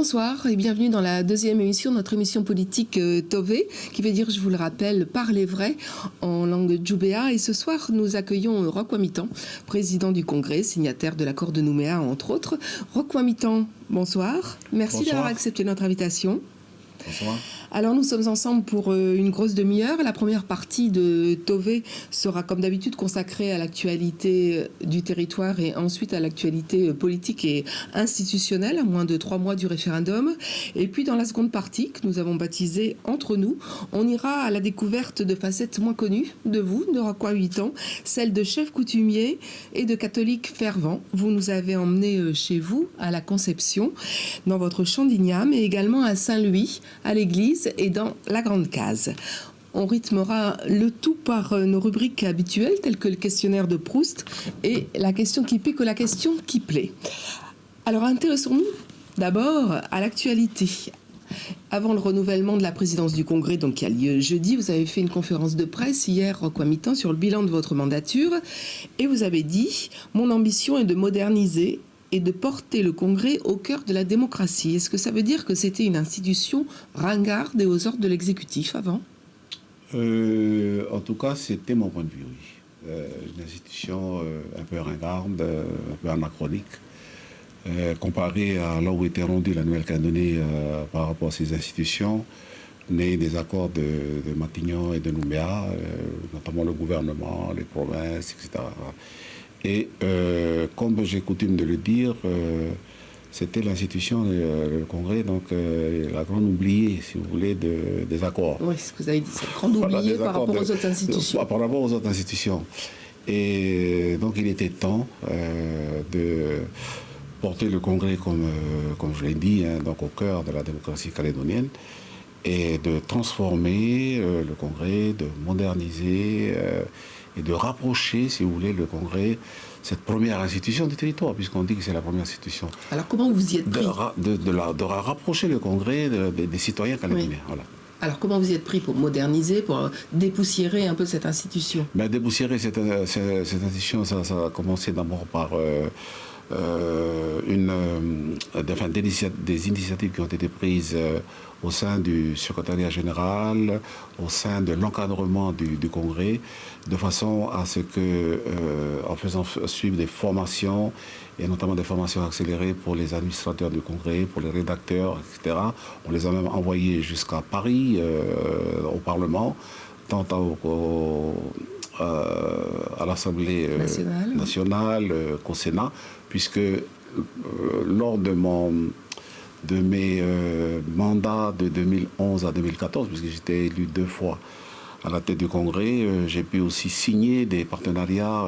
Bonsoir et bienvenue dans la deuxième émission, notre émission politique Tové, qui veut dire, je vous le rappelle, parler vrai en langue djoubéa. Et ce soir, nous accueillons Rokwamitan, président du Congrès, signataire de l'accord de Nouméa, entre autres. Rokwamitan, bonsoir. Merci d'avoir accepté notre invitation. Bonsoir. Alors nous sommes ensemble pour une grosse demi-heure. La première partie de Tové sera comme d'habitude consacrée à l'actualité du territoire et ensuite à l'actualité politique et institutionnelle, à moins de 3 mois du référendum. Et puis dans la seconde partie, que nous avons baptisée Entre nous, on ira à la découverte de facettes moins connues de vous, de Rokwamitan, celle de chef coutumier et de catholique fervent. Vous nous avez emmenés chez vous, à la Conception, dans votre champ d'igname, et également à Saint-Louis, à l'église et dans la grande case. On rythmera le tout par nos rubriques habituelles telles que le questionnaire de Proust et la question qui pique ou la question qui plaît. Alors intéressons-nous d'abord à l'actualité. Avant le renouvellement de la présidence du Congrès, donc qui a lieu jeudi, vous avez fait une conférence de presse hier, Rokwamitan, sur le bilan de votre mandature, et vous avez dit « Mon ambition est de moderniser et de porter le Congrès au cœur de la démocratie ». Est-ce que ça veut dire que c'était une institution ringarde et aux ordres de l'exécutif avant ? En tout cas, c'était mon point de vue, oui. Une institution un peu ringarde, un peu anachronique, comparée à là où était rendue la Nouvelle-Calédonie par rapport à ces institutions, nées des accords de Matignon et de Nouméa, notamment le gouvernement, les provinces, etc. Et comme j'ai coutume de le dire, c'était l'institution, le Congrès, donc la grande oubliée, si vous voulez, des accords. Oui, c'est ce que vous avez dit, c'est la grande oubliée par rapport aux autres institutions. Par rapport aux autres institutions. Et donc il était temps de porter le Congrès, comme je l'ai dit, donc au cœur de la démocratie calédonienne, et de transformer le Congrès, de moderniser et de rapprocher, si vous voulez, le Congrès, cette première institution du territoire, puisqu'on dit que c'est la première institution. Alors comment vous y êtes pris ? De rapprocher le Congrès des citoyens calédoniens. Oui. Voilà. Alors comment vous y êtes pris pour moderniser, pour dépoussiérer un peu cette institution ? Dépoussiérer cette institution, ça a commencé d'abord par des initiatives qui ont été prises au sein du secrétariat général, au sein de l'encadrement du Congrès, de façon à ce que, en faisant suivre des formations, et notamment des formations accélérées pour les administrateurs du Congrès, pour les rédacteurs, etc. On les a même envoyés jusqu'à Paris, au Parlement, tant à l'Assemblée nationale qu'au Sénat, puisque lors de mes mandats de 2011 à 2014, puisque j'étais élu 2 fois à la tête du Congrès, j'ai pu aussi signer des partenariats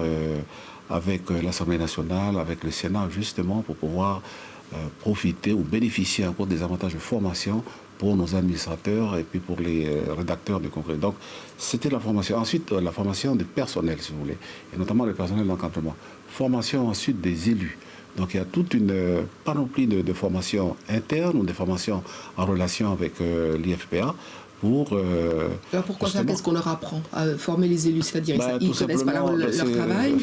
avec l'Assemblée nationale, avec le Sénat, justement pour pouvoir profiter ou bénéficier encore des avantages de formation pour nos administrateurs et puis pour les rédacteurs du Congrès. Donc, c'était la formation. Ensuite, la formation du personnel, si vous voulez, et notamment le personnel d'encadrement. Formation ensuite des élus. Donc, il y a toute une panoplie de formations internes ou des formations en relation avec l'IFPA pour... Alors, pourquoi ça ? Qu'est-ce qu'on leur apprend à former les élus ? C'est-à-dire ils ne connaissent pas leur travail ?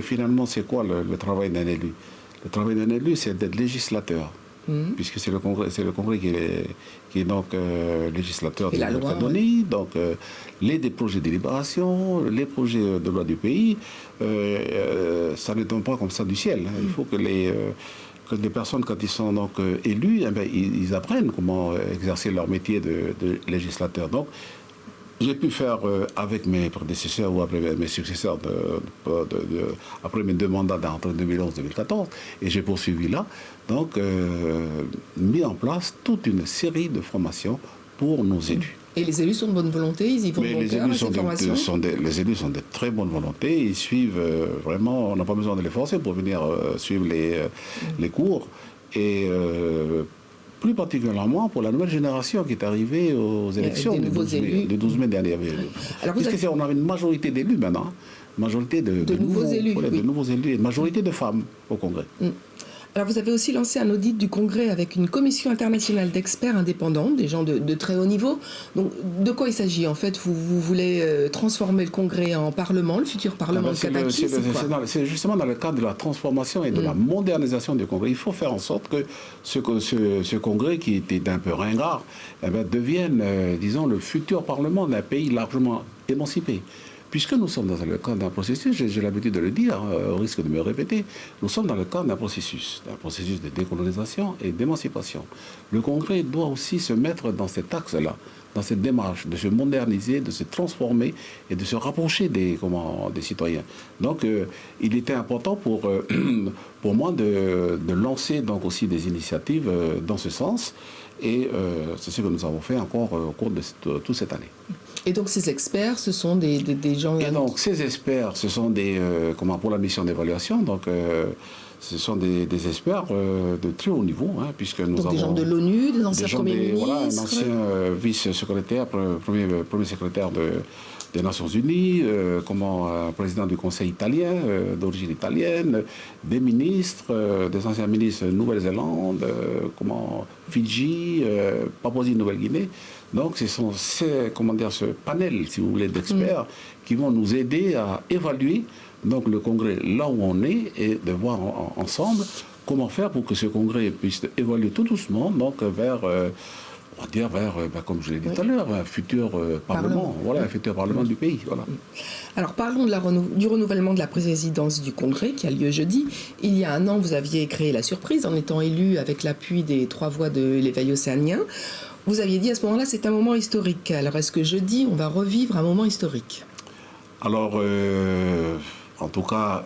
Finalement, c'est quoi le travail d'un élu ? Le travail d'un élu, c'est d'être législateur. Puisque c'est le Congrès qui est donc législateur de la Nouvelle-Calédonie, donc les projets de délibération, les projets de loi du pays, ça ne tombe pas comme ça du ciel. Il faut que les personnes, quand ils sont donc élus, ils apprennent comment exercer leur métier de législateur. Donc, j'ai pu faire avec mes prédécesseurs ou après mes successeurs, après mes 2 mandats entre 2011 et 2014, et j'ai poursuivi là, donc mis en place toute une série de formations pour nos élus. Et les élus sont de bonne volonté, ils y vont de bon cœur à ces formations ? Les élus sont de très bonne volonté, ils suivent vraiment, on n'a pas besoin de les forcer pour venir suivre les cours. Et plus particulièrement pour la nouvelle génération qui est arrivée aux élections du 12 mai dernier. On a une majorité d'élus maintenant, majorité de nouveaux élus, oui. de nouveaux élus et majorité de femmes au Congrès. Alors vous avez aussi lancé un audit du Congrès avec une commission internationale d'experts indépendants, des gens de très haut niveau. Donc de quoi il s'agit en fait? Vous voulez transformer le Congrès en Parlement, le futur Parlement de Kataki? C'est justement dans le cadre de la transformation et de la modernisation du Congrès. Il faut faire en sorte que ce Congrès qui était un peu ringard devienne, disons, le futur Parlement d'un pays largement émancipé. Puisque nous sommes dans le cadre d'un processus, j'ai l'habitude de le dire, au risque de me répéter, nous sommes dans le cadre d'un processus de décolonisation et d'émancipation. Le Congrès doit aussi se mettre dans cet axe-là, dans cette démarche de se moderniser, de se transformer et de se rapprocher des citoyens. Donc, il était important pour moi de lancer donc aussi des initiatives dans ce sens. Et c'est ce que nous avons fait encore au cours de toute cette année. Et donc ces experts, ce sont des gens... Et donc ces experts, ce sont pour la mission d'évaluation, donc ce sont des experts de très haut niveau, hein, puisque nous avons... des gens de l'ONU, des anciens premiers ministres... Voilà, un ancien vice-secrétaire, premier secrétaire des Nations Unies, président du Conseil italien, d'origine italienne, des ministres, des anciens ministres de Nouvelle-Zélande, Fidji, Papouasie-Nouvelle-Guinée. Donc ce sont ce panel, si vous voulez, d'experts qui vont nous aider à évaluer donc, le Congrès là où on est et de voir ensemble comment faire pour que ce Congrès puisse évoluer tout doucement donc, vers... on va dire vers, comme je l'ai dit tout à l'heure, un futur Parlement. Voilà, un futur Parlement du pays. Voilà. Alors parlons du renouvellement de la présidence du Congrès qui a lieu jeudi. Il y a un an, vous aviez créé la surprise en étant élu avec l'appui des 3 voix de l'éveil océanien. Vous aviez dit à ce moment-là, c'est un moment historique. Alors est-ce que jeudi, on va revivre un moment historique? Alors... en tout cas,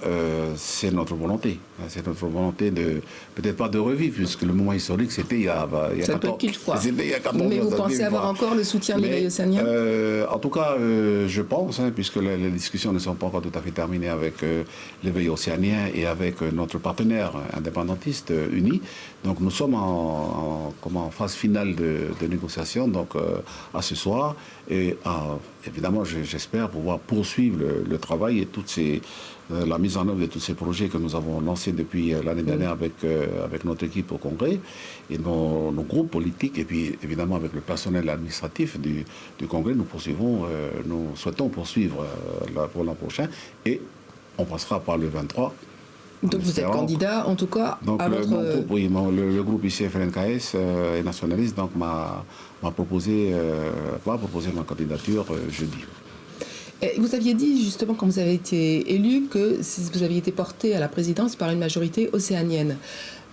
c'est notre volonté. C'est notre volonté de, peut-être pas de revivre, puisque le moment historique, c'était il y a 14 ans. Mais vous pensez avoir encore le soutien de l'éveil océanien? En tout cas, je pense, puisque les discussions ne sont pas encore tout à fait terminées avec l'éveil océanien et avec notre partenaire indépendantiste uni. Donc nous sommes en phase finale de négociation, donc à ce soir. Et évidemment, j'espère pouvoir poursuivre le travail et la mise en œuvre de tous ces projets que nous avons lancés depuis l'année dernière avec notre équipe au Congrès et nos groupes politiques, et puis évidemment avec le personnel administratif du Congrès, nous souhaitons poursuivre pour l'an prochain et on passera par le 23. Donc vous êtes candidat, en tout cas, donc à votre... le groupe ICFLNKS et nationaliste donc m'a proposé ma candidature jeudi. Et vous aviez dit justement quand vous avez été élu que vous aviez été porté à la présidence par une majorité océanienne.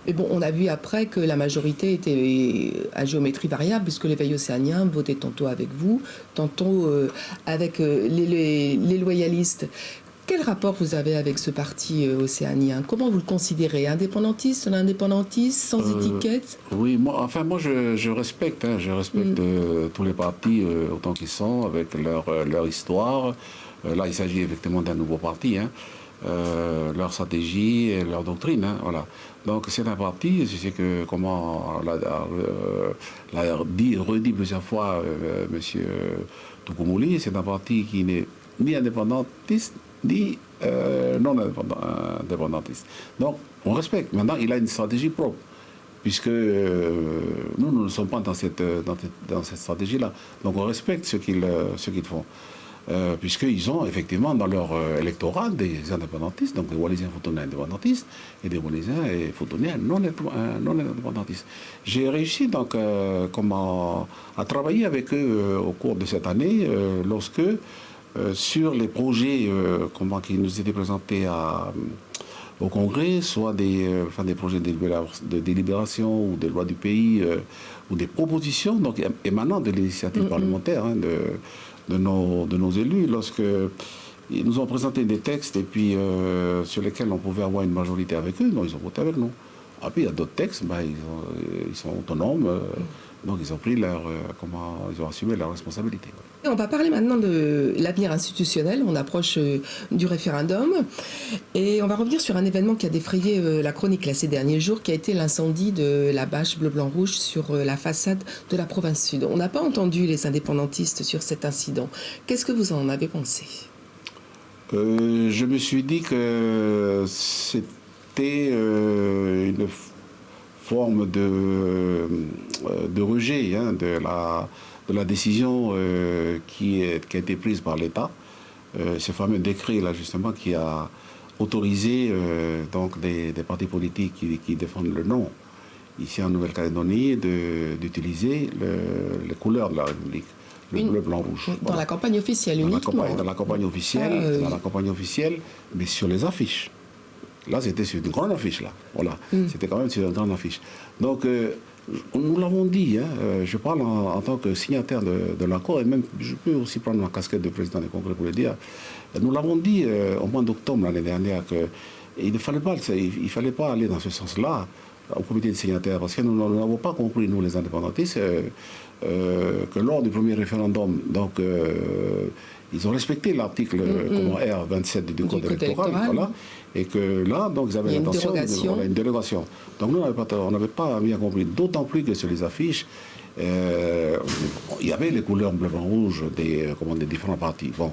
Mais bon, on a vu après que la majorité était à géométrie variable, puisque l'éveil océanien votait tantôt avec vous, tantôt avec les loyalistes. Quel rapport vous avez avec ce parti océanien? Comment vous le considérez? Indépendantiste, non-indépendantiste, sans étiquette? Oui, moi je respecte, tous les partis autant qu'ils sont, avec leur histoire. Là, il s'agit effectivement d'un nouveau parti, leur stratégie et leur doctrine. Voilà. Donc c'est un parti, je sais que comment l'a redit plusieurs fois M. Toukoumoli, c'est un parti qui n'est ni indépendantiste, ni non indépendantiste. Donc, on respecte. Maintenant, il a une stratégie propre, puisque nous ne sommes pas dans cette stratégie-là. Donc, on respecte ce qu'ils font. Puisqu'ils ont effectivement dans leur électorat des indépendantistes, donc des Wallisiens photoniens indépendantistes et des Wallisiens et photoniens non indépendantistes. J'ai réussi donc à travailler avec eux au cours de cette année, lorsque sur les projets qui nous étaient présentés au Congrès, soit des projets de délibération ou des lois du pays ou des propositions donc, émanant de l'initiative parlementaire de nos élus, lorsque ils nous ont présenté des textes et puis sur lesquels on pouvait avoir une majorité avec eux, donc ils ont voté avec nous. Et puis il y a d'autres textes, ils sont autonomes. Donc ils ont pris ils ont assumé leur responsabilité. On va parler maintenant de l'avenir institutionnel. On approche du référendum et on va revenir sur un événement qui a défrayé la chronique ces derniers jours, qui a été l'incendie de la bâche bleu-blanc-rouge sur la façade de la province sud. On n'a pas entendu les indépendantistes sur cet incident. Qu'est-ce que vous en avez pensé? Je me suis dit que manifesté une forme de rejet hein, de la décision qui a été prise par l'État. Ce fameux décret, là, justement, qui a autorisé donc des partis politiques qui défendent le non, ici en Nouvelle-Calédonie, d'utiliser les couleurs de la République. Le bleu, blanc, rouge. Dans voilà. La campagne officielle uniquement. Dans la campagne officielle, dans la campagne officielle, mais sur les affiches. Là, c'était sur une grande affiche, là. Voilà. C'était quand même sur une grande affiche. Donc, nous l'avons dit, hein, je parle en tant que signataire de l'accord, et même je peux aussi prendre ma casquette de président du Congrès pour le dire. Nous l'avons dit au mois d'octobre l'année dernière qu'il ne fallait pas aller dans ce sens-là au comité de signataires, parce que nous n'avons pas compris, nous les indépendantistes, que lors du premier référendum, donc ils ont respecté l'article R27 du Code électoral, voilà, et que là, donc ils avaient l'intention une dérogation. Donc nous, on n'avait pas bien compris, d'autant plus que sur les affiches, il y avait les couleurs bleu, blanc, rouge des différents partis. Bon,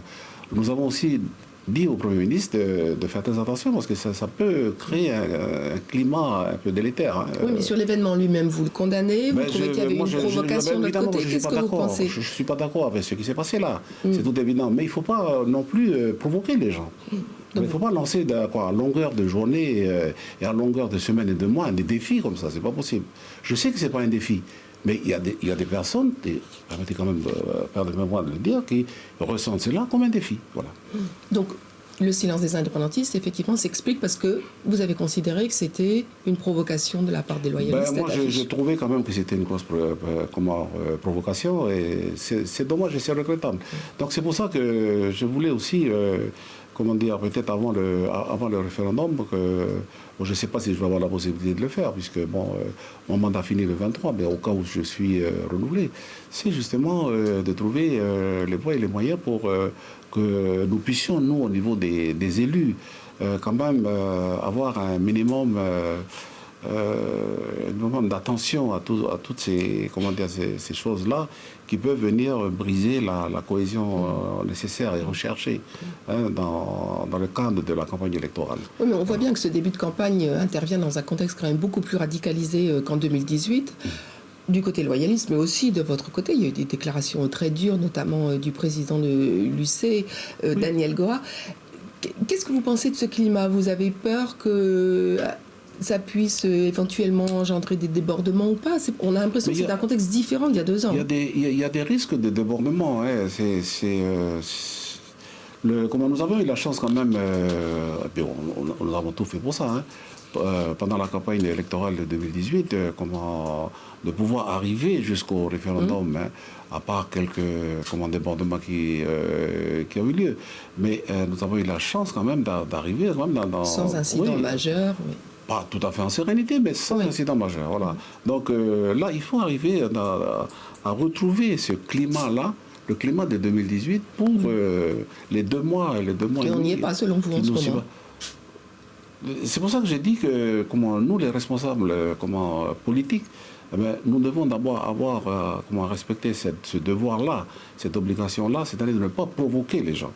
nous avons aussi dit au Premier ministre de faire très attention parce que ça peut créer un climat un peu délétère. Hein. Oui, mais sur l'événement lui-même, vous le condamnez, vous trouvez qu'il y avait une provocation de notre côté. Qu'est-ce que vous pensez? Je ne suis pas d'accord avec ce qui s'est passé là. C'est tout évident. Mais il ne faut pas non plus provoquer les gens. Il ne faut pas lancer à longueur de journée et à longueur de semaine et de mois des défis comme ça. C'est pas possible. Je sais que ce n'est pas un défi. Mais il y a des personnes, permettez quand même, faire de mémoire de le dire, qui ressentent cela comme un défi. Voilà. Donc, le silence des indépendantistes, effectivement, s'explique parce que vous avez considéré que c'était une provocation de la part des loyalistes. Moi, je trouvais quand même que c'était une grosse provocation et c'est dommage et c'est regrettable. Donc, c'est pour ça que je voulais aussi... comment dire, peut-être avant le référendum, je ne sais pas si je vais avoir la possibilité de le faire, puisque mon mandat finit le 23, mais au cas où je suis renouvelé, c'est justement de trouver les voies et les moyens pour que nous puissions, nous, au niveau des élus, quand même avoir un minimum d'attention à toutes ces choses-là qui peuvent venir briser la cohésion nécessaire et recherchée dans le cadre de la campagne électorale. Oui, mais on voit bien que ce début de campagne intervient dans un contexte quand même beaucoup plus radicalisé qu'en 2018. Du côté loyaliste, mais aussi de votre côté. Il y a eu des déclarations très dures, notamment du président de l'UC, Daniel Goa. Qu'est-ce que vous pensez de ce climat? Vous avez peur que ça puisse éventuellement engendrer des débordements ou pas? On a l'impression que c'est un contexte différent d'il y a 2 ans. Il y a des risques de débordement. Hein. Nous avons eu la chance quand même, nous avons tout fait pour ça, hein, pendant la campagne électorale de 2018, de pouvoir arriver jusqu'au référendum, hein, à part quelques débordements qui ont eu lieu. Mais nous avons eu la chance quand même d'arriver sans incident majeur. Oui. Pas tout à fait en sérénité, mais sans incident majeur. Voilà. Donc là, il faut arriver à retrouver ce climat-là, le climat de 2018, pour les 2 mois. Et on n'y est pas, selon vous, en ce moment. C'est pour ça que j'ai dit que nous, les responsables politiques, nous devons d'abord avoir respecter ce devoir-là, cette obligation-là, c'est-à-dire de ne pas provoquer les gens.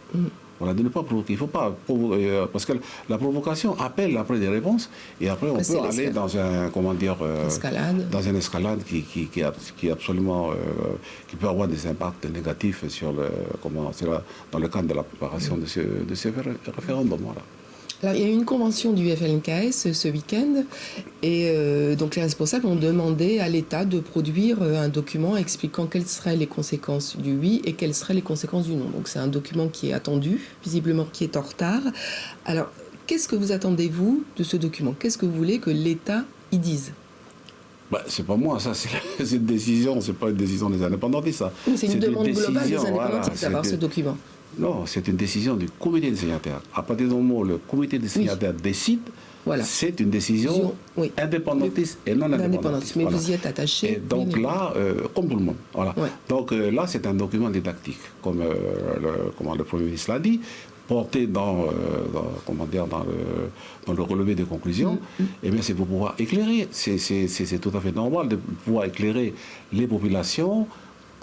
Voilà, de ne pas provoquer. Il ne faut pas provoquer, parce que la provocation appelle après des réponses, et après on peut aller dans dans une escalade qui absolument, qui peut avoir des impacts négatifs dans le cadre de la préparation de ce référendum. Voilà. Alors, il y a eu une convention du FLNKS ce week-end et donc les responsables ont demandé à l'État de produire un document expliquant quelles seraient les conséquences du oui et quelles seraient les conséquences du non. Donc c'est un document qui est attendu, visiblement qui est en retard. Alors, qu'est-ce que vous attendez-vous de ce document? Qu'est-ce que vous voulez que l'État y dise? C'est pas moi, ça, c'est une décision, c'est pas une décision des indépendantistes, ça. Oui, c'est une demande globale des indépendantistes d'avoir ce document. Non, c'est une décision du comité des signataires. À partir du moment où le comité des signataires décide, c'est une décision indépendantiste et non indépendantiste. Mais vous y êtes attaché. Et donc là, comme tout le monde. Voilà. Ouais. Donc là, c'est un document didactique, comme le Premier ministre l'a dit, porté dans le relevé des conclusions. Et bien, c'est pour pouvoir éclairer. C'est tout à fait normal de pouvoir éclairer les populations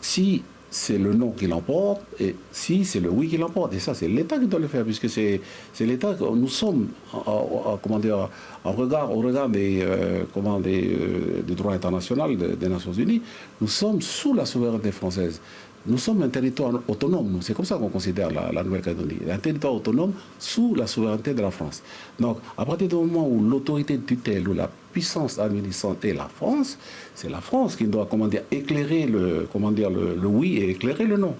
si c'est le non qui l'emporte, et si, c'est le oui qui l'emporte. Et ça, c'est l'État qui doit le faire, puisque c'est l'État. Nous sommes, comment dire, au regard des droits internationaux des Nations Unies, nous sommes sous la souveraineté française. Nous sommes un territoire autonome, c'est comme ça qu'on considère la Nouvelle-Calédonie, un territoire autonome sous la souveraineté de la France. Donc, à partir du moment où l'autorité de tutelle ou la puissance administrante est la France, c'est la France qui doit, éclairer le oui et éclairer le non.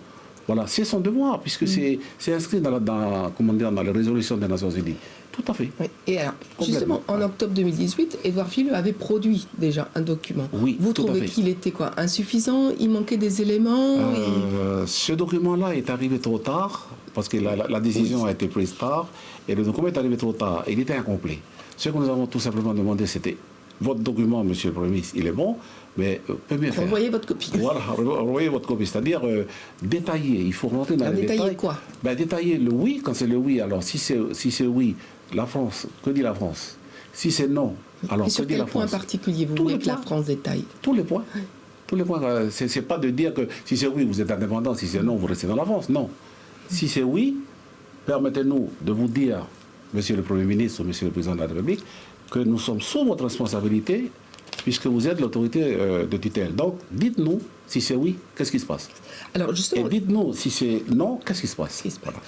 Voilà, c'est son devoir, puisque c'est inscrit dans les résolutions des Nations Unies. Tout à fait. Oui. Et alors, justement, en octobre 2018, Édouard Philippe avait produit déjà un document. Oui, vous trouvez qu'il était quoi, insuffisant? Il manquait des éléments Ce document-là est arrivé trop tard, parce que la décision a été prise tard, et le document est arrivé trop tard. Il était incomplet. Ce que nous avons tout simplement demandé, c'était votre document, monsieur le Premier ministre, il est bon, mais peut mieux faire. Renvoyez votre copie. Voilà, renvoyez votre copie, c'est-à-dire détailler. Il faut rentrer dans les détails. Détailler quoi? Détailler le oui, quand c'est le oui. Alors, si c'est oui, la France, que dit la France? Si c'est non, alors que dit la France? Sur quel point particulier vous voulez que la France détaille? Tous les points. Tous les points. C'est pas de dire que si c'est oui, vous êtes indépendant, si c'est non, vous restez dans la France. Non. Si c'est oui, permettez-nous de vous dire, monsieur le Premier ministre ou monsieur le Président de la République, que nous sommes sous votre responsabilité, puisque vous êtes l'autorité de tutelle. Donc, dites-nous, si c'est oui, qu'est-ce qui se passe? Alors, justement, et dites-nous, si c'est non, qu'est-ce qui se passe? Voilà.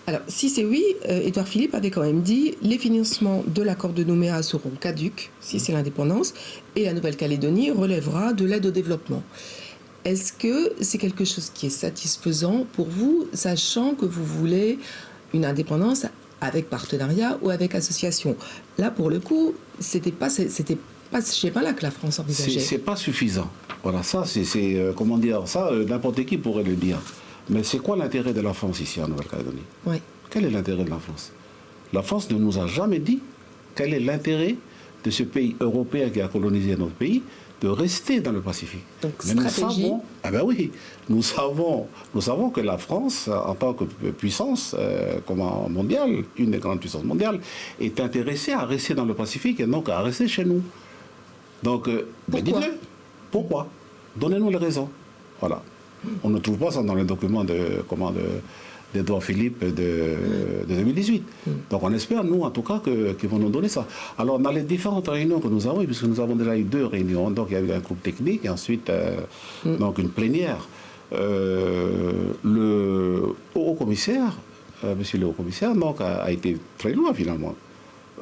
Alors, si c'est oui, Édouard Philippe avait quand même dit les financements de l'accord de Nouméa seront caducs, si c'est l'indépendance, et la Nouvelle-Calédonie relèvera de l'aide au développement. Est-ce que c'est quelque chose qui est satisfaisant pour vous, sachant que vous voulez une indépendance avec partenariat ou avec association? Là, pour le coup, c'était pas là que la France envisageait. C'est pas suffisant. Voilà, ça, comment dire, ça, n'importe qui pourrait le dire. Mais c'est quoi l'intérêt de la France ici en Nouvelle-Calédonie? Oui. Quel est l'intérêt de la France? La France ne nous a jamais dit quel est l'intérêt de ce pays européen qui a colonisé notre pays de rester dans le Pacifique. Donc, mais stratégie. Nous savons que la France, en tant que puissance mondiale, une des grandes puissances mondiales, est intéressée à rester dans le Pacifique et donc à rester chez nous. Donc, dites-le. Pourquoi? Donnez-nous les raisons. Voilà. On ne trouve pas ça dans les documents d'Édouard Philippe de 2018. Donc on espère, nous, en tout cas, qu'ils vont nous donner ça. Alors, dans les différentes réunions que nous avons eues, puisque nous avons déjà eu 2 réunions, donc il y a eu un groupe technique et ensuite donc une plénière, le haut-commissaire, monsieur le haut-commissaire, donc, a été très loin, finalement.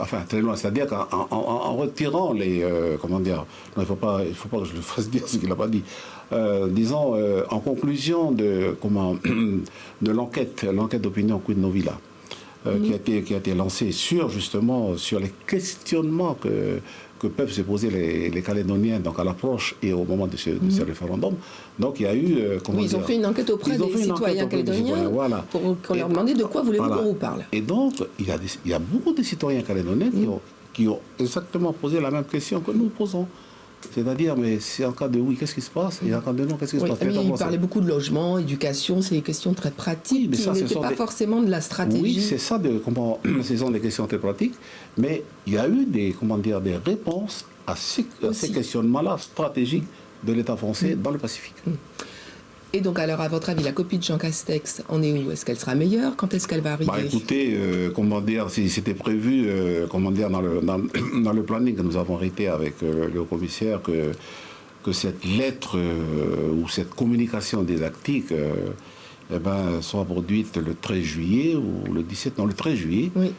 Enfin, très loin, c'est-à-dire qu'en retirant les... comment dire? Non, il ne faut pas que je le fasse dire ce qu'il n'a pas dit. Disons, en conclusion de l'enquête d'opinion Quid Novila, qui a été lancée sur les questionnements que peuvent se poser les Calédoniens donc à l'approche et au moment de ce référendum. Donc il y a eu... ils ont fait une enquête auprès des citoyens calédoniens voilà. pour qu'on leur demande de quoi voulez-vous qu'on vous parle. Et donc, il y a beaucoup de citoyens calédoniens qui ont exactement posé la même question que nous posons. C'est-à-dire, mais c'est en cas de oui, qu'est-ce qui se passe? Et en cas de non, qu'est-ce qui se passe? Il parlait beaucoup de logement, éducation, c'est des questions très pratiques, qui n'étaient pas forcément de la stratégie. Oui, c'est ça, ce sont des questions très pratiques, mais il y a eu des réponses à ces questionnements-là stratégiques de l'État français dans le Pacifique. Et donc, alors, à votre avis, la copie de Jean Castex, on est où? Est-ce qu'elle sera meilleure? Quand est-ce qu'elle va arriver? Écoutez, c'était prévu, dans le planning que nous avons arrêté avec le haut-commissaire, que cette lettre ou cette communication didactique soit produite le 13 juillet ou le 17, non, le 13 juillet. Oui.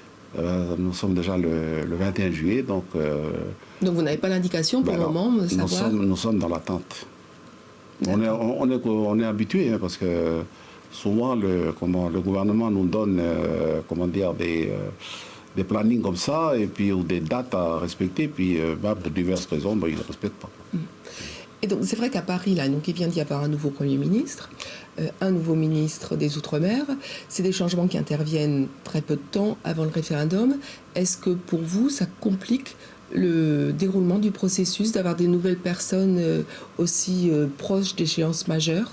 Nous sommes déjà le 21 juillet, donc... donc, vous n'avez pas l'indication pour le moment de savoir? Nous sommes dans l'attente. On est habitué, parce que souvent le gouvernement nous donne des plannings comme ça, et puis, ou des dates à respecter, puis pour diverses raisons, ils ne respectent pas. Et donc c'est vrai qu'à Paris, là, donc, il vient d'y avoir un nouveau Premier ministre, un nouveau ministre des Outre-mer. C'est des changements qui interviennent très peu de temps avant le référendum. Est-ce que pour vous, ça complique le déroulement du processus, d'avoir des nouvelles personnes aussi proches d'échéances majeures?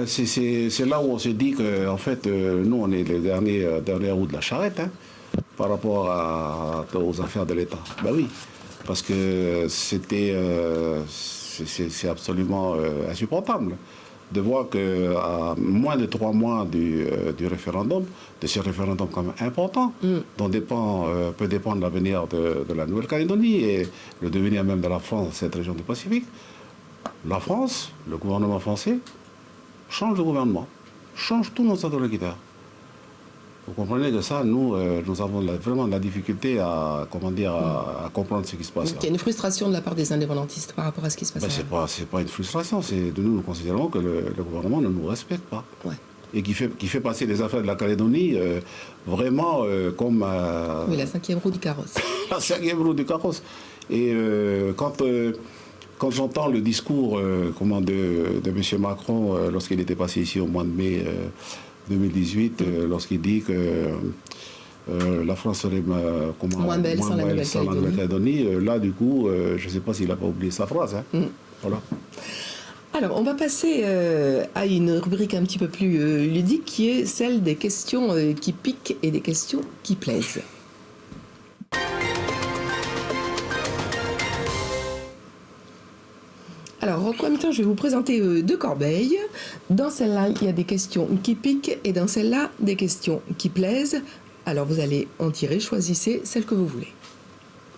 C'est là où on se dit que, en fait, nous, on est les derniers roues de la charrette, par rapport aux affaires de l'État. Ben oui, parce que c'est absolument insupportable de voir qu'à moins de 3 mois du référendum, de ce référendum quand même important, dont peut dépendre l'avenir de la Nouvelle-Calédonie et le devenir même de la France dans cette région du Pacifique, la France, le gouvernement français, change de gouvernement, change tous nos interlocuteurs. Vous comprenez que ça, nous avons vraiment de la difficulté à comprendre ce qui se passe. Il y a une frustration de la part des indépendantistes par rapport à ce qui se passe. C'est pas une frustration, c'est de nous considérons que le gouvernement ne nous respecte pas. Ouais. Et qui fait passer les affaires de la Calédonie vraiment comme... oui, la 5e roue du carrosse. La 5e roue du carrosse. Et quand j'entends le discours de M. Macron lorsqu'il était passé ici au mois de mai 2018, lorsqu'il dit que la France serait moins belle sans la Nouvelle-Calédonie, là du coup, je ne sais pas s'il n'a pas oublié sa phrase. Hein. Voilà. Alors, on va passer à une rubrique un petit peu plus ludique, qui est celle des questions qui piquent et des questions qui plaisent. Alors, Rocco Hamilton, je vais vous présenter 2 corbeilles. Dans celle-là, il y a des questions qui piquent et dans celle-là, des questions qui plaisent. Alors, vous allez en tirer, choisissez celle que vous voulez.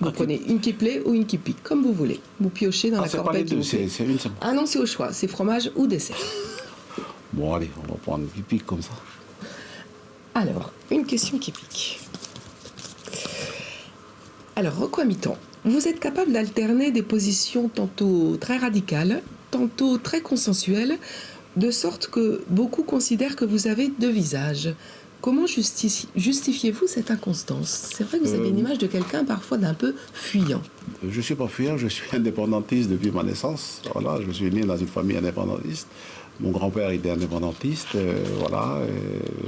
Vous prenez une qui plaît ou une qui pique, comme vous voulez. Vous piochez dans la corbeille. Pas les deux, c'est une seule. Ah non, c'est au choix, c'est fromage ou dessert. Bon, allez, on va prendre une qui pique comme ça. Alors, une question qui pique. Alors, Rocco Hamilton, vous êtes capable d'alterner des positions tantôt très radicales, tantôt très consensuelles, de sorte que beaucoup considèrent que vous avez 2 visages. Comment justifiez-vous cette inconstance? C'est vrai que vous avez une image de quelqu'un parfois d'un peu fuyant. Je ne suis pas fuyant, je suis indépendantiste depuis ma naissance. Voilà, je suis né dans une famille indépendantiste. Mon grand-père était indépendantiste, voilà,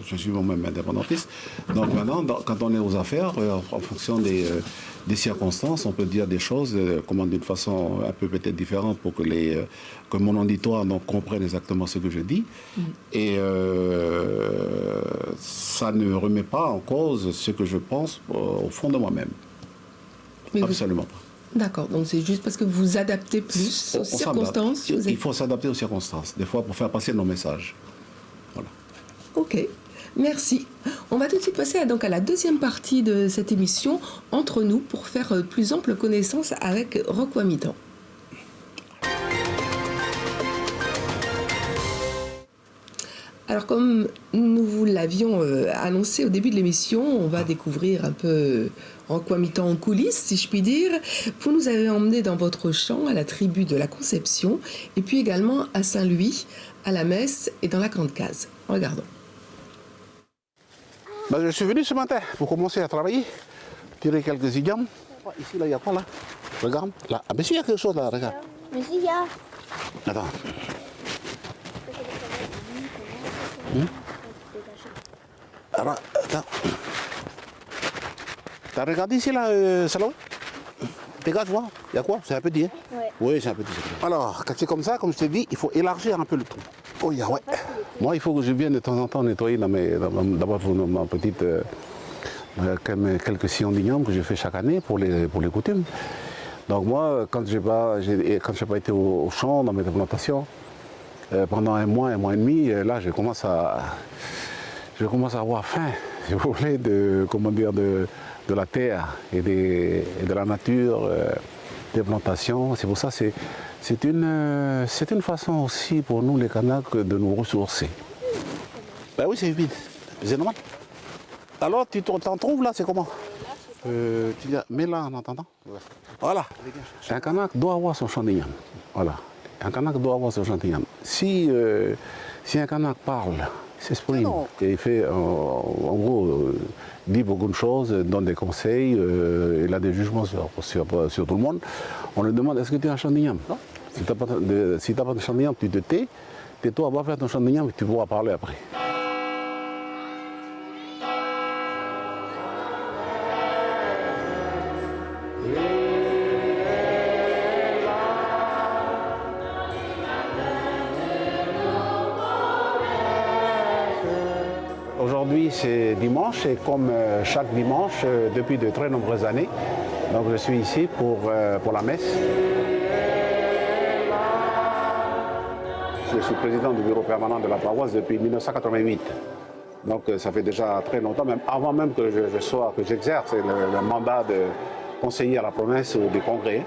je suis moi-même indépendantiste. Donc maintenant, quand on est aux affaires, en fonction des circonstances, on peut dire des choses d'une façon un peu peut-être différente pour que mon auditoire comprenne exactement ce que je dis. Et ça ne remet pas en cause ce que je pense au fond de moi-même. Absolument pas. D'accord, donc c'est juste parce que vous adaptez plus aux circonstances. Il faut s'adapter aux circonstances, des fois pour faire passer nos messages. Voilà. Ok, merci. On va tout de suite passer à la 2e partie de cette émission, entre nous, pour faire plus ample connaissance avec Rocco Hamilton. Alors, comme nous vous l'avions annoncé au début de l'émission, on va découvrir un peu Rocco Hamilton en coulisses, si je puis dire. Vous nous avez emmenés dans votre champ, à la tribu de la Conception, et puis également à Saint-Louis, à la Messe et dans la Grande Case. Regardons. Je suis venu ce matin pour commencer à travailler, tirer quelques idiomes. Ici, là, il y a quoi, là? Regarde, là. Ah, mais si, il y a quelque chose, là, regarde. Mais si, il y a. Attends. Alors, attends. T'as regardé ici, là, salon? Dégage, voir. Il y a quoi? C'est un petit, hein? Ouais. Oui, c'est un petit. Alors, quand c'est comme ça, comme je t'ai dit, il faut élargir un peu le trou. Oh, yeah, ouais. Moi, il faut que je vienne de temps en temps nettoyer d'abord ma petite... quelques sillons d'igname que je fais chaque année pour les coutumes. Donc moi, quand je n'ai pas été au champ, dans mes plantations, pendant un mois et demi, là, je commence à avoir faim, si vous voulez, de la terre et de la nature, des plantations. C'est pour ça que c'est une façon aussi pour nous, les Kanaks, de nous ressourcer. Ben oui, c'est humide, c'est normal. Alors, tu t'en trouves là, c'est comment? Mets là en attendant. Voilà. Un Kanak doit avoir son champ d'igname. Voilà. Un Kanak doit avoir son champ d'igname. Si un Kanak parle, s'exprime et fait, en gros, dit beaucoup de choses, donne des conseils, il a des jugements sur tout le monde, on lui demande est-ce que tu as un champ d'igname? Si tu n'as pas de champ d'igname, tu te tais-toi, va faire ton champ d'igname et tu pourras parler après. Aujourd'hui c'est dimanche et comme chaque dimanche depuis de très nombreuses années, donc je suis ici pour la messe. je suis président du bureau permanent de la paroisse depuis 1988. Donc ça fait déjà très longtemps, même avant même que j'exerce le mandat de conseiller à la promesse ou du congrès.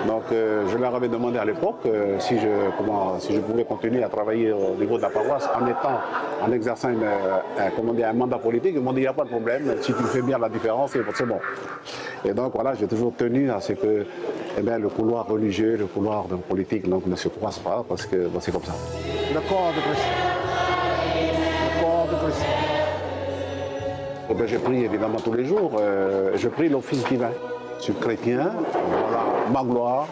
Donc je leur avais demandé à l'époque si je pouvais continuer à travailler au niveau de la paroisse en exerçant un mandat politique. Ils m'ont dit il n'y a pas de problème, si tu fais bien la différence, c'est bon. Et donc voilà, j'ai toujours tenu à ce que le couloir religieux, le couloir politique donc, ne se croisent pas, parce que c'est comme ça. D'accord de Christ. D'accord de Christ. Je prie évidemment tous les jours, je prie l'office divin. Je suis chrétien, voilà ma gloire,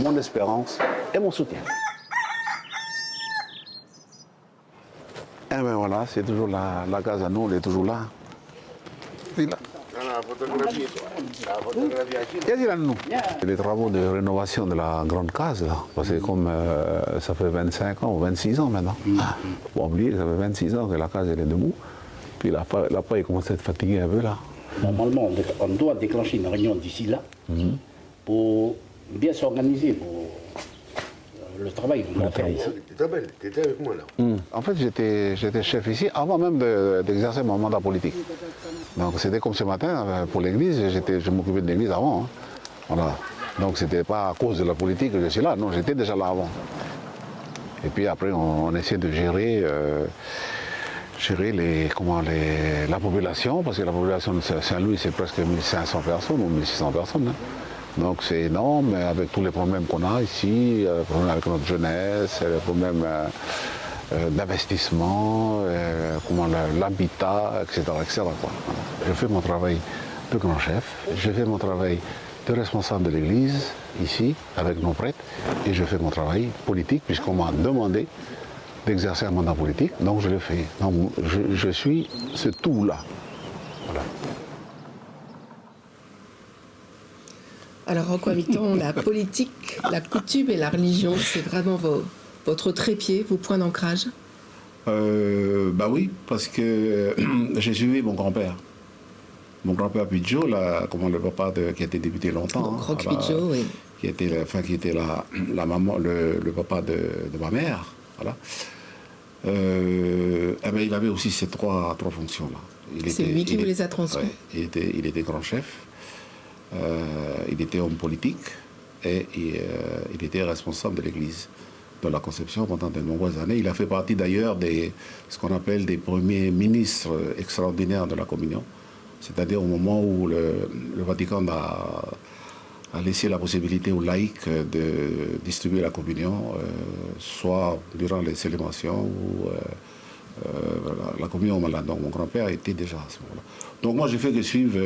mon espérance et mon soutien. Et bien voilà, c'est toujours la case à nous, elle est toujours là. C'est là. Les travaux de rénovation de la grande case, là, parce que comme ça fait 25 ans ou 26 ans maintenant, il faut oublier que ça fait 26 ans que la case elle est debout, puis la paille commence à être fatiguée un peu là. Normalement, on doit déclencher une réunion d'ici là pour bien s'organiser pour le travail qu'on va faire ici. Tu étais avec moi là. En fait, j'étais chef ici avant même d'exercer mon mandat politique. Donc c'était comme ce matin pour l'église, je m'occupais de l'église avant. Hein. Voilà. Donc c'était pas à cause de la politique que je suis là, non, j'étais déjà là avant. Et puis après, on essaie de gérer la population, parce que la population de Saint-Louis, c'est presque 1500 personnes ou 1600 personnes. Hein. Donc c'est énorme, avec tous les problèmes qu'on a ici, les problèmes avec notre jeunesse, les problèmes d'investissement, l'habitat, etc. Quoi. Je fais mon travail de grand chef, je fais mon travail de responsable de l'église, ici, avec nos prêtres, et je fais mon travail politique, puisqu'on m'a demandé d'exercer un mandat politique, donc je le fais. Donc je suis ce tout-là. Voilà. Alors, Rocco Amiton, la politique, la coutume et la religion, c'est vraiment votre trépied, vos points d'ancrage? Bah oui, parce que j'ai suivi mon grand-père. Mon grand-père Pidjo, le papa qui a été député longtemps. Roch Pidjo, oui. Qui était la maman, le papa de ma mère. Voilà. Il avait aussi ces trois fonctions-là. C'est lui qui vous les a transmis. Ouais, il était grand chef. Il était homme politique et il était responsable de l'Église dans la conception pendant de nombreuses années. Il a fait partie d'ailleurs de ce qu'on appelle des premiers ministres extraordinaires de la communion, c'est-à-dire au moment où le Vatican a laissé la possibilité aux laïcs de distribuer la communion, soit durant les célébrations ou la communion aux malades. Donc mon grand-père était déjà à ce moment-là. Donc moi j'ai fait que suivre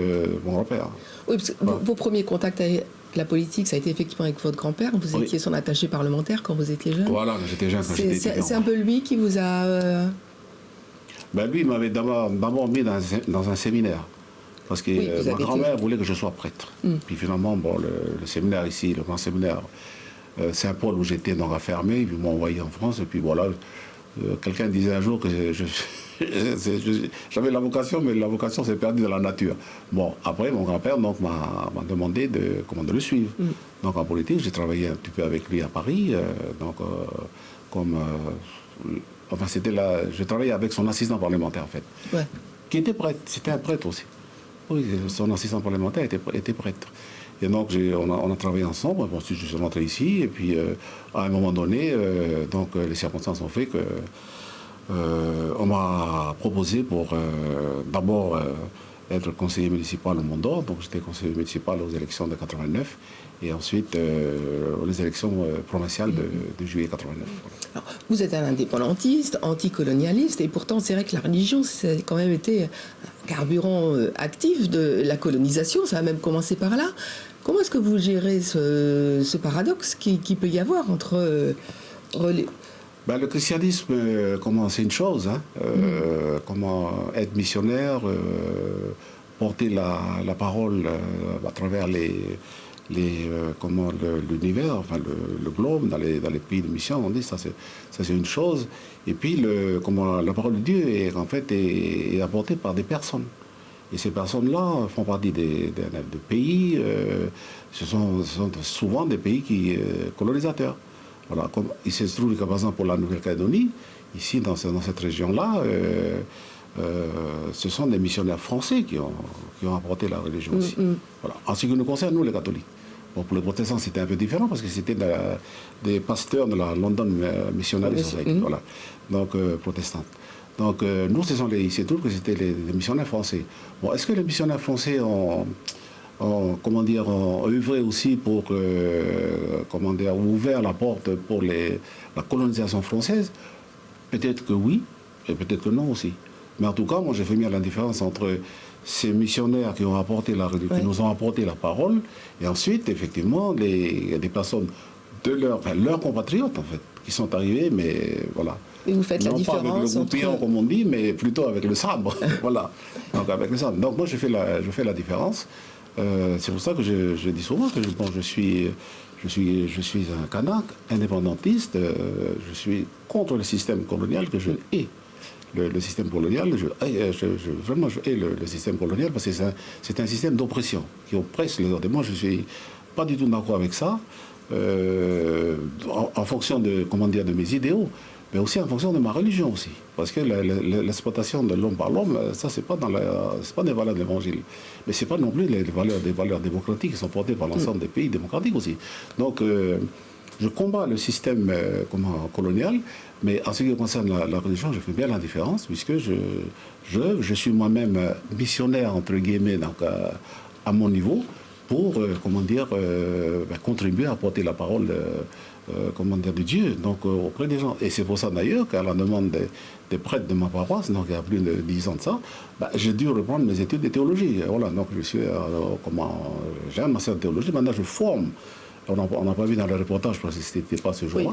mon grand-père. Oui, parce que vos premiers contacts avec la politique, ça a été effectivement avec votre grand-père. Vous étiez son attaché parlementaire quand vous étiez jeune. Voilà, j'étais jeune quand j'étais étudiant. C'est un peu lui qui vous a... Lui, il m'avait d'abord mis dans un séminaire. Parce que ma grand-mère voulait que je sois prêtre. Puis finalement, le séminaire ici, le grand séminaire Saint-Paul où j'étais donc fermé, ils m'ont envoyé en France. Et puis voilà, quelqu'un disait un jour que j'avais la vocation, mais la vocation s'est perdue dans la nature. Bon, après, mon grand-père m'a demandé de le suivre. Donc en politique, j'ai travaillé un petit peu avec lui à Paris. Je travaillais avec son assistant parlementaire en fait. Ouais. Qui était prêtre, c'était un prêtre aussi. Oui, son assistant parlementaire était prêtre. Et donc, on a travaillé ensemble. Ensuite, je suis rentré ici. Et puis, à un moment donné, les circonstances ont fait que on m'a proposé pour d'abord être conseiller municipal au Mont-d'Or. Donc, j'étais conseiller municipal aux élections de 89. Et ensuite, les élections provinciales de juillet 89. Alors, vous êtes un indépendantiste, anticolonialiste, et pourtant, c'est vrai que la religion, c'est quand même été un carburant actif de la colonisation. Ça a même commencé par là. Comment est-ce que vous gérez ce paradoxe qui peut y avoir entre... Le christianisme, c'est une chose. Hein. Comment être missionnaire, porter la parole à travers l'univers, enfin le globe, dans les pays de mission, on dit ça c'est une chose. Et puis la parole de Dieu est apportée par des personnes. Et ces personnes-là font partie de pays, ce sont souvent des pays colonisateurs. Voilà, comme il se trouve qu'à présent pour la Nouvelle-Calédonie, ici dans cette région-là, ce sont des missionnaires français qui ont apporté la religion aussi. Voilà. En ce qui nous concerne, nous les catholiques. Bon, pour les protestants, c'était un peu différent parce que c'était des pasteurs de la London Missionary Society, voilà, donc protestantes. Donc nous, il se trouve que c'était les missionnaires français. Bon, est-ce que les missionnaires français ont œuvré aussi pour, ouvert la porte pour la colonisation française? Peut-être que oui, et peut-être que non aussi. Mais en tout cas, moi, j'ai fait bien la différence entre ces missionnaires qui ont apporté qui nous ont apporté la parole, et ensuite, effectivement, il y a des personnes de leurs compatriotes, en fait, qui sont arrivés, mais voilà. Et vous faites la différence pas avec le goupillon, comme on dit, mais plutôt avec le sabre. Voilà. Donc, avec le sabre. Donc, moi, je fais la différence. C'est pour ça que je dis souvent que je suis un Kanak, indépendantiste, je suis contre le système colonial, que je hais. Le système colonial, vraiment je hais le système colonial parce que c'est un système d'oppression qui oppresse les autres. Et moi, je ne suis pas du tout d'accord avec ça, en fonction de mes idéaux, mais aussi en fonction de ma religion aussi. Parce que l'exploitation de l'homme par l'homme, ça, c'est pas des valeurs de l'évangile. Mais ce n'est pas non plus des valeurs démocratiques qui sont portées par l'ensemble des pays démocratiques aussi. Donc, je combats le système colonial, mais en ce qui concerne la religion, je fais bien la différence, puisque je suis moi-même missionnaire, entre guillemets, donc, à mon niveau, pour contribuer à porter la parole de Dieu auprès des gens. Et c'est pour ça d'ailleurs qu'à la demande des prêtres de ma paroisse, donc il y a plus de 10 ans de ça, j'ai dû reprendre mes études de théologie. Voilà, donc j'ai un master de théologie, maintenant je forme. On n'a pas vu dans le reportage parce que ce n'était pas ce jour-là.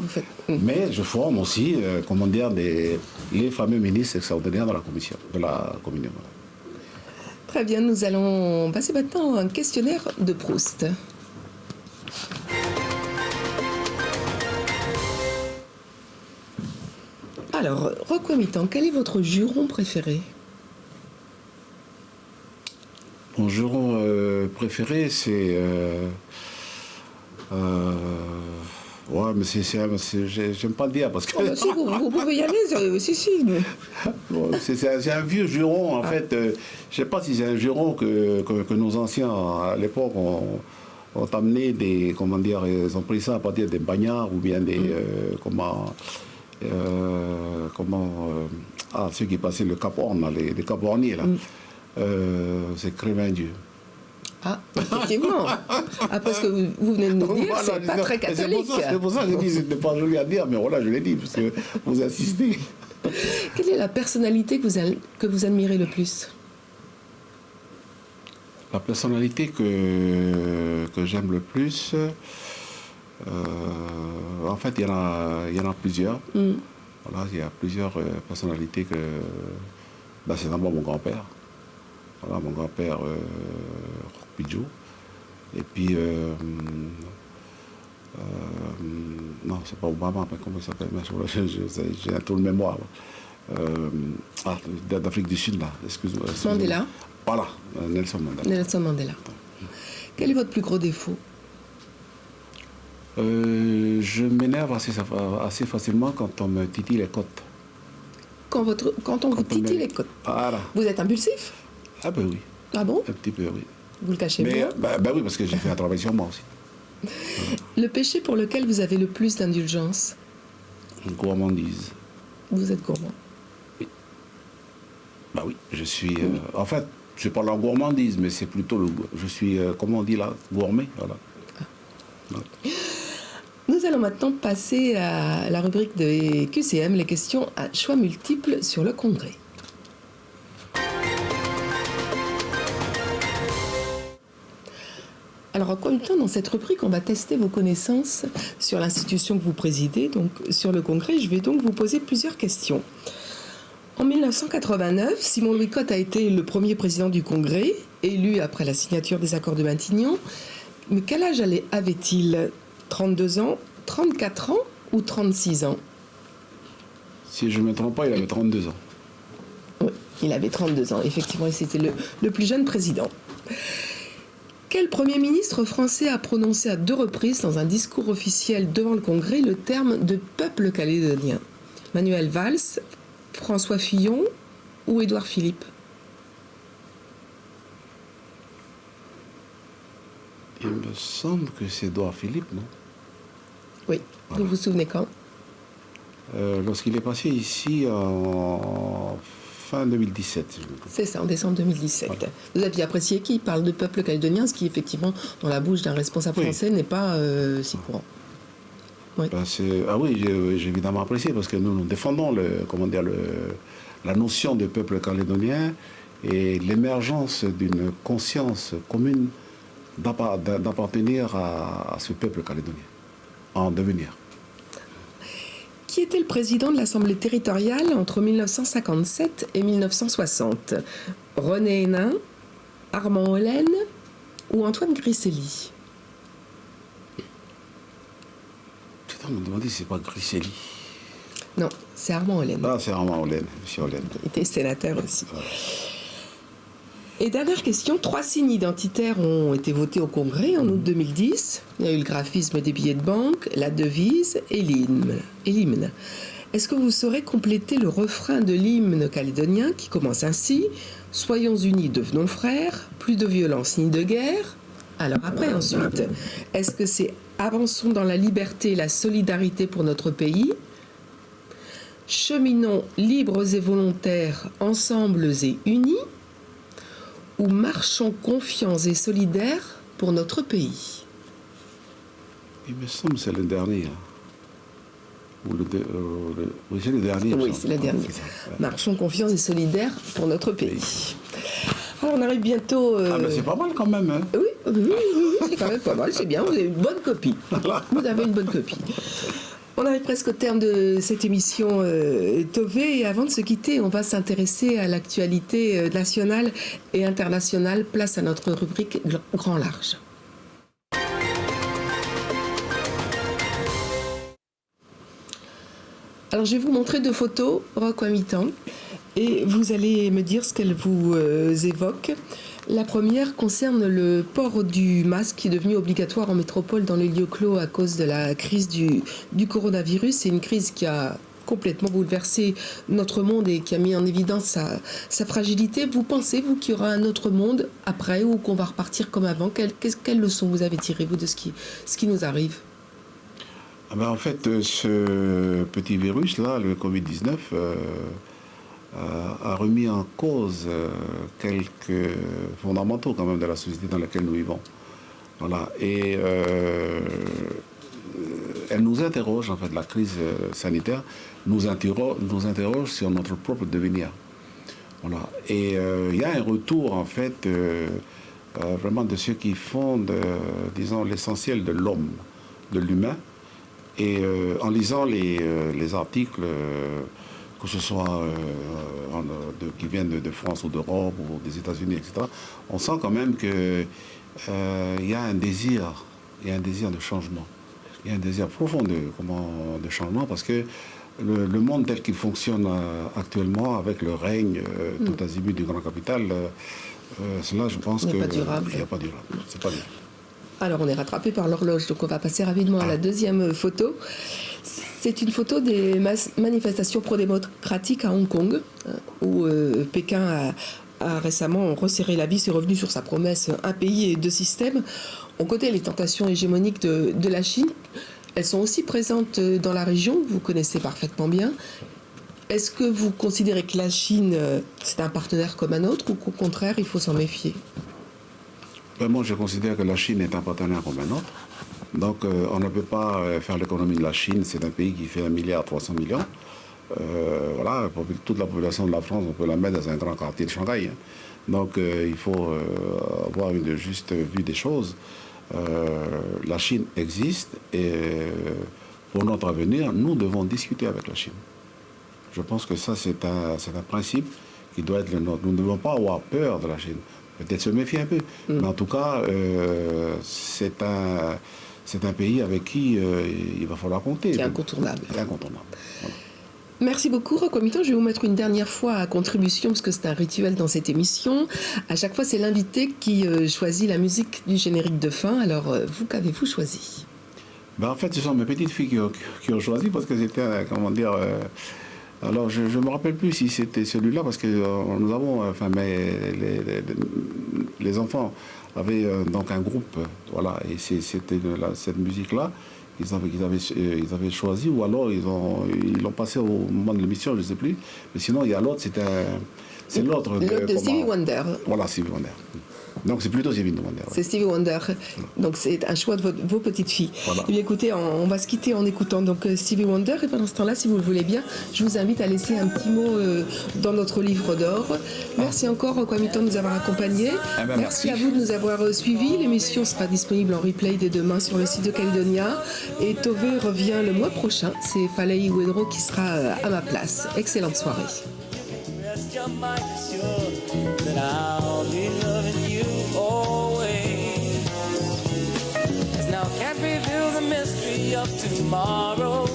Mais je forme aussi, les fameux ministres extraordinaires de la communion. Voilà. Très bien, nous allons passer maintenant à un questionnaire de Proust. Alors, Roquemitan, quel est votre juron préféré? Mon juron préféré, c'est... ouais, mais j'aime pas le dire parce que... Oh, bah, si, vous pouvez y aller, si. Mais... Bon, c'est un vieux juron, en fait. Je sais pas si c'est un juron que nos anciens, à l'époque, ont amené ils ont pris ça à partir des bagnards ou bien des... ceux qui passaient le Cap Horn, les Cap Horniers, là. C'est Crémain-Dieu. Ah, effectivement. Après ce que vous venez de nous dire, voilà, c'est pas très catholique. C'est pour ça que je dis, c'était pas joli à dire, mais voilà, je l'ai dit, parce que vous insistez. Quelle est la personnalité que vous admirez le plus? La personnalité que j'aime le plus, en fait, il y en a plusieurs. Voilà, il y a plusieurs personnalités que... c'est d'abord mon grand-père. Voilà, mon grand-père Pidjo. Et puis, non, c'est pas Obama, mais comment il s'appelle? J'ai un tour de mémoire. D'Afrique du Sud, là, excuse-moi. Mandela. Voilà, Nelson Mandela. Nelson Mandela. Quel est votre plus gros défaut? Je m'énerve assez facilement quand on me titille les côtes. Quand on vous titille les côtes. Voilà. Vous êtes impulsif? Ah ben oui. Ah bon? Un petit peu, oui. Vous le cachez bien? Ben oui, parce que j'ai fait un travail sur moi aussi. Le péché pour lequel vous avez le plus d'indulgence? Une gourmandise. Vous êtes gourmand? Oui. Ben oui, je suis... en fait, je ne parle pas en gourmandise, mais c'est plutôt... je suis, comment on dit là, gourmet, voilà. Ah. Ouais. Nous allons maintenant passer à la rubrique de QCM, les questions à choix multiples sur le Congrès. Alors, en même temps, dans cette rubrique, on va tester vos connaissances sur l'institution que vous présidez, donc sur le Congrès. Je vais donc vous poser plusieurs questions. En 1989, Simon-Louis Cotte a été le premier président du Congrès, élu après la signature des accords de Matignon. Mais quel âge avait-il? 32 ans, 34 ans ou 36 ans? Si je ne me trompe pas, il avait 32 ans. Oui, il avait 32 ans, effectivement, et c'était le plus jeune président. Quel Premier ministre français a prononcé à 2 reprises dans un discours officiel devant le Congrès le terme de peuple calédonien? Manuel Valls, François Fillon ou Édouard Philippe? Il me semble que c'est Édouard Philippe, non? Oui, voilà. Vous vous souvenez quand? Lorsqu'il est passé ici en fin 2017. C'est ça, en décembre 2017. Voilà. Vous aviez apprécié qu'il parle de peuple calédonien, ce qui effectivement, dans la bouche d'un responsable français, n'est pas si courant. Oui. Ben j'ai évidemment apprécié parce que nous défendons la notion de peuple calédonien et l'émergence d'une conscience commune d'appartenir à ce peuple calédonien en devenir. Qui était le président de l'Assemblée territoriale entre 1957 et 1960? René Hénin, Armand Hollen ou Antoine Griselli? On me demandait si c'est pas Griselli. Non, c'est Armand Hollen. Ah, c'est Armand Hollen, monsieur Hollen. Il était sénateur aussi. Ouais. Et dernière question, 3 signes identitaires ont été votés au Congrès en août 2010. Il y a eu le graphisme des billets de banque, la devise et l'hymne. Est-ce que vous saurez compléter le refrain de l'hymne calédonien qui commence ainsi: « Soyons unis, devenons frères, plus de violence ni de guerre ». Alors après, ensuite, est-ce que c'est « Avançons dans la liberté et la solidarité pour notre pays », cheminons libres et volontaires, ensembles et unis, ou marchons confiants et solidaires pour notre pays? Il me semble que c'est le dernier. Oui, c'est le dernier. Oui, c'est le dernier. Marchons confiants et solidaires pour notre pays. Alors, on arrive bientôt... mais c'est pas mal quand même. Hein. Oui, c'est quand même pas mal, c'est bien, vous avez une bonne copie. Vous avez une bonne copie. On arrive presque au terme de cette émission Tové, et avant de se quitter, on va s'intéresser à l'actualité nationale et internationale. Place à notre rubrique Grand Large. Alors je vais vous montrer 2 photos, Roch Wamitan, et vous allez me dire ce qu'elles vous évoquent. La première concerne le port du masque qui est devenu obligatoire en métropole dans les lieux clos à cause de la crise du coronavirus. C'est une crise qui a complètement bouleversé notre monde et qui a mis en évidence sa fragilité. Vous pensez, vous, qu'il y aura un autre monde après ou qu'on va repartir comme avant? Quelles leçons vous avez tirées, vous, de ce qui nous arrive? En fait, ce petit virus-là, le Covid-19, a remis en cause quelques fondamentaux quand même de la société dans laquelle nous vivons. Voilà. Et elle nous interroge, en fait, la crise sanitaire nous interroge sur notre propre devenir. Voilà. Et il y a un retour, en fait, vraiment de ceux qui fondent, disons, l'essentiel de l'homme, de l'humain. Et en lisant les articles, que ce soit qui viennent de France ou d'Europe ou des États-Unis, etc., on sent quand même qu'il y a un désir de changement. Il y a un désir profond de changement parce que le monde tel qu'il fonctionne actuellement, avec le règne tout azimut du grand capital, cela, je pense qu'il n'y a pas durable. C'est pas durable. Alors, on est rattrapé par l'horloge, donc on va passer rapidement à la deuxième photo. C'est une photo des manifestations pro-démocratiques à Hong Kong, où Pékin a récemment resserré la vis et revenu sur sa promesse « un pays et 2 systèmes ». On connaît les tentations hégémoniques de la Chine. Elles sont aussi présentes dans la région, vous connaissez parfaitement bien. Est-ce que vous considérez que la Chine, c'est un partenaire comme un autre, ou qu'au contraire, il faut s'en méfier? Moi, je considère que la Chine est un partenaire comme un autre. Donc, on ne peut pas faire l'économie de la Chine. C'est un pays qui fait 1,3 milliard. Voilà, pour toute la population de la France, on peut la mettre dans un grand quartier de Shanghai. Donc, il faut avoir une juste vue des choses. La Chine existe et pour notre avenir, nous devons discuter avec la Chine. Je pense que ça, c'est un principe qui doit être le nôtre. Nous ne devons pas avoir peur de la Chine. Peut-être se méfier un peu. Mais en tout cas, c'est un pays avec qui il va falloir compter. C'est incontournable. C'est incontournable. Voilà. Merci beaucoup, Roquamitan. Je vais vous mettre une dernière fois à contribution, parce que c'est un rituel dans cette émission. À chaque fois, c'est l'invité qui choisit la musique du générique de fin. Alors, vous, qu'avez-vous choisi? En fait, ce sont mes petites filles qui ont choisi, parce que c'était, comment dire... alors, je ne me rappelle plus si c'était celui-là, parce que nous avons... Enfin, mais les enfants avaient donc un groupe, voilà, et c'était cette musique-là. Ils avaient choisi, ou alors ils l'ont passé au moment de l'émission, je ne sais plus. Mais sinon, il y a l'autre, c'est l'autre de Stevie Wonder. Voilà, Stevie Wonder. Donc c'est plutôt Stevie Wonder. Ouais. C'est Stevie Wonder. Donc c'est un choix de vos petites filles. Voilà. Et bien, écoutez, on va se quitter en écoutant donc Stevie Wonder. Et pendant ce temps-là, si vous le voulez bien, je vous invite à laisser un petit mot dans notre livre d'or. Merci encore, Roquamitan, de nous avoir accompagnés. Merci à vous de nous avoir suivis. L'émission sera disponible en replay dès demain sur le site de Calédonia. Et Tové revient le mois prochain. C'est Falaï Ouedro qui sera à ma place. Excellente soirée. Can't reveal the mystery of tomorrow,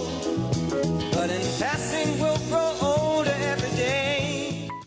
but in passing we'll grow.